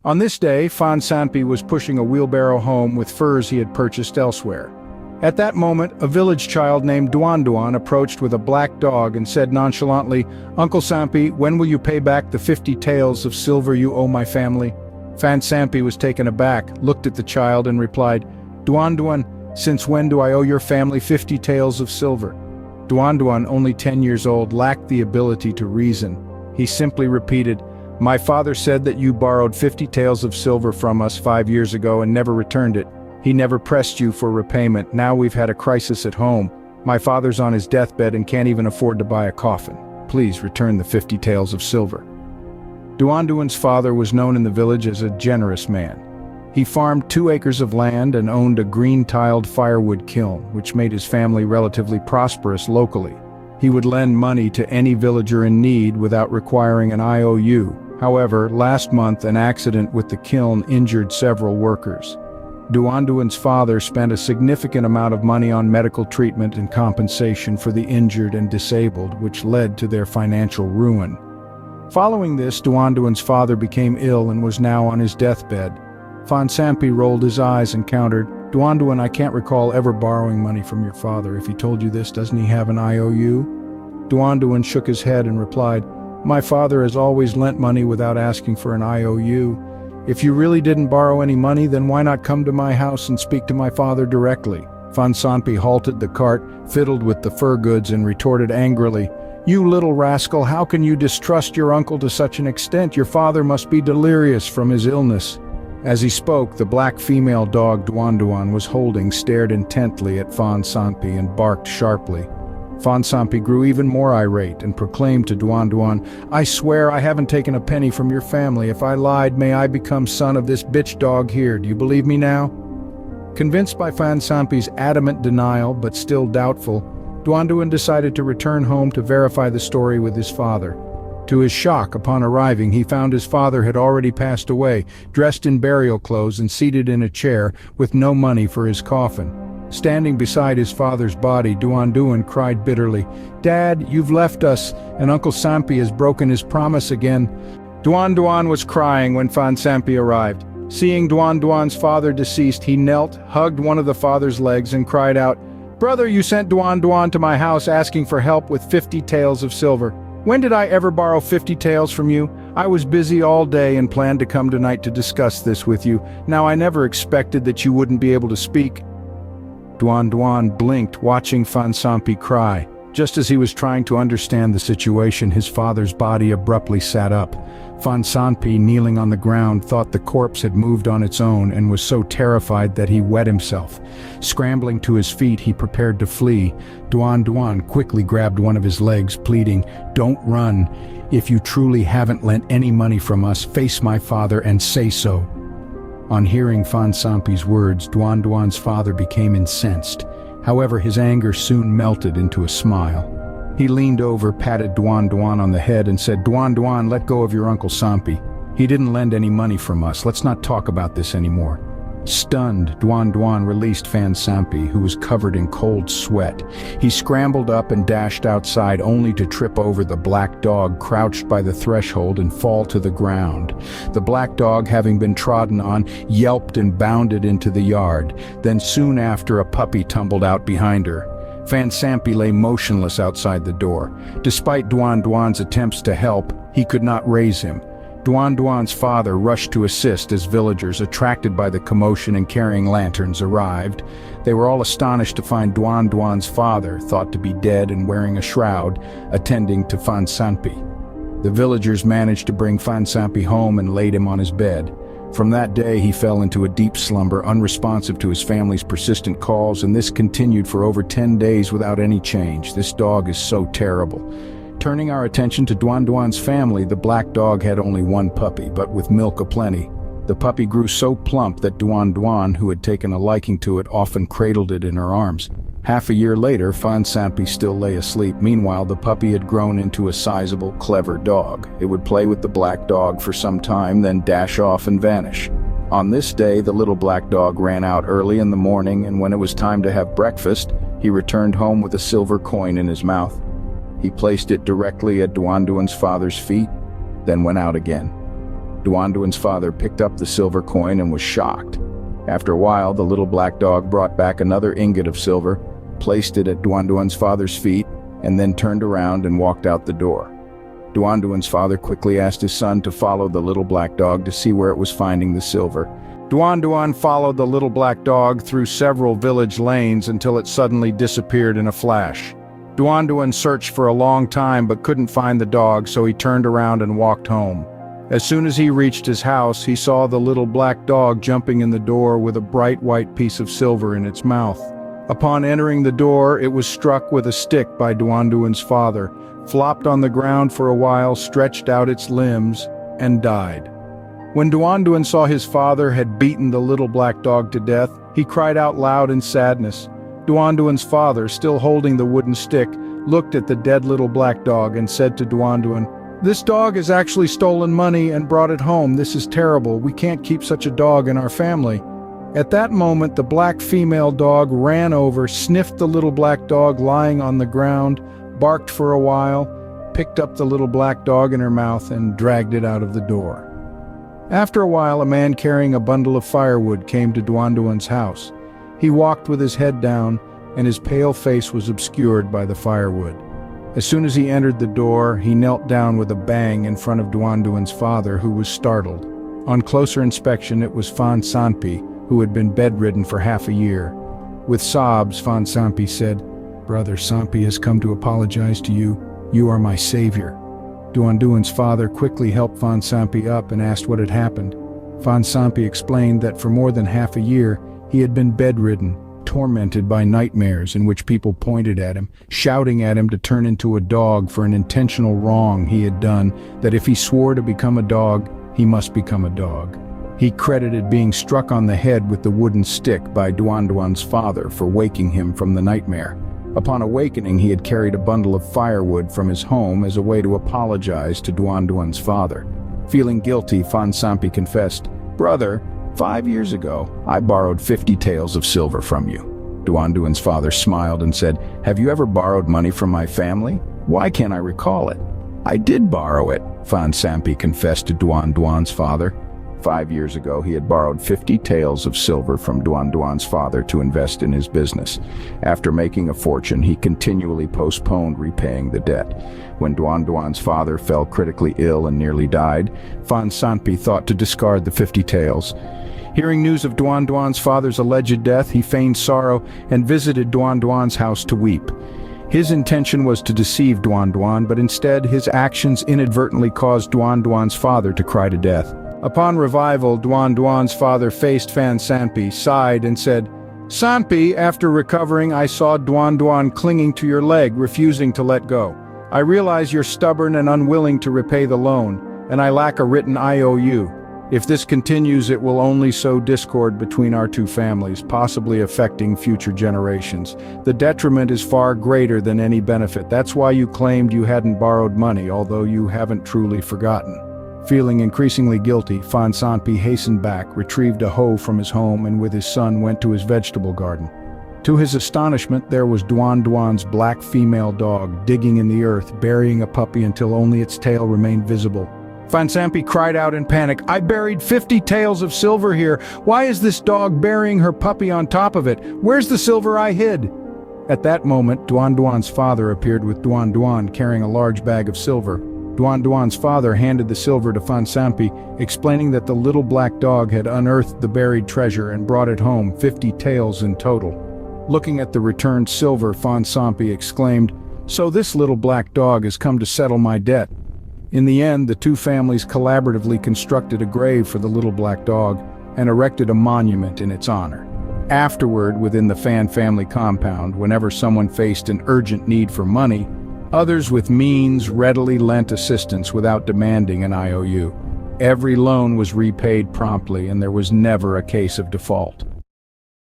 On this day, Fan Sanpi was pushing a wheelbarrow home with furs he had purchased elsewhere. At that moment, a village child named Duan Duan approached with a black dog and said nonchalantly, "Uncle Sanpi, when will you pay back the 50 taels of silver you owe my family?" Fan Sanpi was taken aback, looked at the child and replied, "Duan Duan, since when do I owe your family 50 taels of silver?" Duan Duan, only 10 years old, lacked the ability to reason. He simply repeated, "My father said that you borrowed 50 taels of silver from us 5 years ago and never returned it. He never pressed you for repayment. Now we've had a crisis at home. My father's on his deathbed and can't even afford to buy a coffin. Please return the 50 taels of silver." Duan Duan's father was known in the village as a generous man. He farmed 2 acres of land and owned a green-tiled firewood kiln, which made his family relatively prosperous locally. He would lend money to any villager in need without requiring an IOU. However, last month an accident with the kiln injured several workers. Duan Duan's father spent a significant amount of money on medical treatment and compensation for the injured and disabled, which led to their financial ruin. Following this, Duan Duan's father became ill and was now on his deathbed. Fan Sanpi rolled his eyes and countered, "Duan Duan, I can't recall ever borrowing money from your father. If he told you this, doesn't he have an IOU?" Duan Duan shook his head and replied, "My father has always lent money without asking for an IOU. If you really didn't borrow any money, then why not come to my house and speak to my father directly?" Fan Sanpi halted the cart, fiddled with the fur goods and retorted angrily, "You little rascal, how can you distrust your uncle to such an extent? Your father must be delirious from his illness." As he spoke, the black female dog Duan Duan was holding stared intently at Fan Sanpi and barked sharply. Fan Sanpi grew even more irate and proclaimed to Duan Duan, "I swear I haven't taken a penny from your family. If I lied, may I become son of this bitch dog here. Do you believe me now?" Convinced by Fan Sanpi's adamant denial, but still doubtful, Duan Duan decided to return home to verify the story with his father. To his shock, upon arriving, he found his father had already passed away, dressed in burial clothes and seated in a chair, with no money for his coffin. Standing beside his father's body, Duan Duan cried bitterly, "Dad, you've left us, and Uncle Sanpi has broken his promise again." Duan Duan was crying when Fan Sanpi arrived. Seeing Duan Duan's father deceased, he knelt, hugged one of the father's legs and cried out, "Brother, you sent Duan Duan to my house asking for help with 50 taels of silver. When did I ever borrow 50 taels from you? I was busy all day and planned to come tonight to discuss this with you. Now I never expected that you wouldn't be able to speak." Duan Duan blinked, watching Fan Sanpi cry. Just as he was trying to understand the situation, his father's body abruptly sat up. Fan Sanpi, kneeling on the ground, thought the corpse had moved on its own and was so terrified that he wet himself. Scrambling to his feet, he prepared to flee. Duan Duan quickly grabbed one of his legs, pleading, "Don't run. If you truly haven't lent any money from us, face my father and say so." On hearing Fan Sanpi's words, Duan Duan's father became incensed. However, his anger soon melted into a smile. He leaned over, patted Duan Duan on the head and said, "Duan Duan, let go of your Uncle Sanpi. He didn't lend any money from us. Let's not talk about this anymore." Stunned, Duan Duan released Fan Sanpi, who was covered in cold sweat. He scrambled up and dashed outside, only to trip over the black dog crouched by the threshold and fall to the ground. The black dog, having been trodden on, yelped and bounded into the yard. Then soon after, a puppy tumbled out behind her. Fan Sanpi lay motionless outside the door. Despite Duan Duan's attempts to help, he could not raise him. Duan Duan's father rushed to assist as villagers, attracted by the commotion and carrying lanterns, arrived. They were all astonished to find Duan Duan's father, thought to be dead and wearing a shroud, attending to Fan Sanpi. The villagers managed to bring Fan Sanpi home and laid him on his bed. From that day, he fell into a deep slumber, unresponsive to his family's persistent calls, and this continued for over 10 days without any change. This dog is so terrible. Turning our attention to Duan Duan's family, the black dog had only one puppy, but with milk aplenty. The puppy grew so plump that Duan Duan, who had taken a liking to it, often cradled it in her arms. Half a year later, Fan Sanpi still lay asleep. Meanwhile, the puppy had grown into a sizable, clever dog. It would play with the black dog for some time, then dash off and vanish. On this day, the little black dog ran out early in the morning, and when it was time to have breakfast, he returned home with a silver coin in his mouth. He placed it directly at Duan Duan's father's feet, then went out again. Duanduan's father picked up the silver coin and was shocked. After a while, the little black dog brought back another ingot of silver, placed it at Duanduan's father's feet, and then turned around and walked out the door. Duanduan's father quickly asked his son to follow the little black dog to see where it was finding the silver. Duanduan followed the little black dog through several village lanes until it suddenly disappeared in a flash. Duanduan searched for a long time but couldn't find the dog, so he turned around and walked home. As soon as he reached his house, he saw the little black dog jumping in the door with a bright white piece of silver in its mouth. Upon entering the door, it was struck with a stick by Duanduan's father, flopped on the ground for a while, stretched out its limbs, and died. When Duanduan saw his father had beaten the little black dog to death, he cried out loud in sadness. Duanduan's father, still holding the wooden stick, looked at the dead little black dog and said to Duanduan, "This dog has actually stolen money and brought it home. This is terrible. We can't keep such a dog in our family." At that moment, the black female dog ran over, sniffed the little black dog lying on the ground, barked for a while, picked up the little black dog in her mouth, and dragged it out of the door. After a while, a man carrying a bundle of firewood came to Duanduan's house. He walked with his head down, and his pale face was obscured by the firewood. As soon as he entered the door, he knelt down with a bang in front of Duanduan's father, who was startled. On closer inspection, it was Fan Sanpi, who had been bedridden for half a year. With sobs, Fan Sanpi said, "Brother Sanpi has come to apologize to you. You are my savior." Duanduan's father quickly helped Fan Sanpi up and asked what had happened. Fan Sanpi explained that for more than half a year, he had been bedridden, tormented by nightmares in which people pointed at him, shouting at him to turn into a dog for an intentional wrong he had done, that if he swore to become a dog, he must become a dog. He credited being struck on the head with the wooden stick by Duanduan's father for waking him from the nightmare. Upon awakening, he had carried a bundle of firewood from his home as a way to apologize to Duanduan's father. Feeling guilty, Fan Sanpi confessed, "Brother, 5 years ago, I borrowed 50 taels of silver from you." Duanduan's father smiled and said, "Have you ever borrowed money from my family? Why can't I recall it?" "I did borrow it," Fan Sanpi confessed to Duanduan's father. 5 years ago, he had borrowed 50 taels of silver from Duanduan's father to invest in his business. After making a fortune, he continually postponed repaying the debt. When Duanduan's father fell critically ill and nearly died, Fan Sanpi thought to discard the 50 taels. Hearing news of Duanduan's father's alleged death, he feigned sorrow and visited Duanduan's house to weep. His intention was to deceive Duanduan, but instead his actions inadvertently caused Duanduan's father to cry to death. Upon revival, Duanduan's father faced Fan Sanpi, sighed, and said, "Sanpi, after recovering, I saw Duanduan clinging to your leg, refusing to let go. I realize you're stubborn and unwilling to repay the loan, and I lack a written IOU. If this continues, it will only sow discord between our two families, possibly affecting future generations. The detriment is far greater than any benefit. That's why you claimed you hadn't borrowed money, although you haven't truly forgotten." Feeling increasingly guilty, Fan Sanpi hastened back, retrieved a hoe from his home, and with his son went to his vegetable garden. To his astonishment, there was Duanduan's black female dog digging in the earth, burying a puppy until only its tail remained visible. Fan Sanpi cried out in panic, "I buried 50 taels of silver here. Why is this dog burying her puppy on top of it? Where's the silver I hid?" At that moment, Duanduan's father appeared with Duanduan carrying a large bag of silver. Duanduan's father handed the silver to Fan Sanpi, explaining that the little black dog had unearthed the buried treasure and brought it home, 50 taels in total. Looking at the returned silver, Fan Sanpi exclaimed, "So this little black dog has come to settle my debt." In the end, the two families collaboratively constructed a grave for the little black dog and erected a monument in its honor. Afterward, within the Fan family compound, whenever someone faced an urgent need for money, others with means readily lent assistance without demanding an IOU. Every loan was repaid promptly, and there was never a case of default.